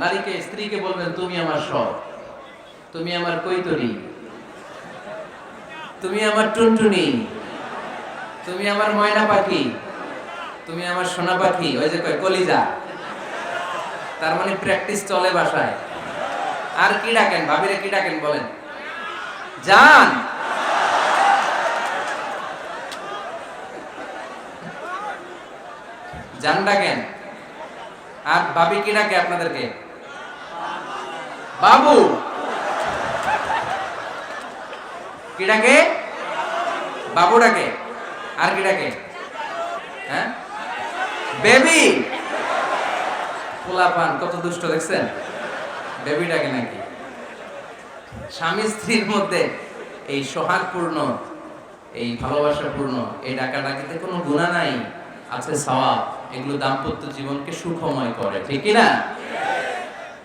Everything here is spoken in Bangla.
নারীকে স্ত্রীকে বলবেন তুমি আমার সব, তুমি আমার কৈতরী, তুমি আমার টুনটুনি, তুমি আমার ময়না পাখি, তুমি আমার সোনা পাখি, ওই যে কয় কলিজা। তার মানে প্র্যাকটিস চলে বাসায়। আর কি ডাকেন ভাবিরে, কি ডাকেন বলেন? জান। জান ডাকেন। আর ভাবি কি ডাকে আপনাদেরকে? বাবু। কি ডাকে? বাবু ডাকে। আর কি ডাকে? হ্যাঁ, বেবি। পোলাপান কত দুষ্ট দেখছেন, বেবি ডাকে নাকি? স্বামী স্ত্রীর মধ্যে এই সোহাগপূর্ণ, এই ভালোবাসাপূর্ণ এই ডাকাডাকিতে কোনো গুনাহ নাই, আছে সওয়াব। এগুলো দাম্পত্য জীবনকে সুখময় করে, ঠিক কি না?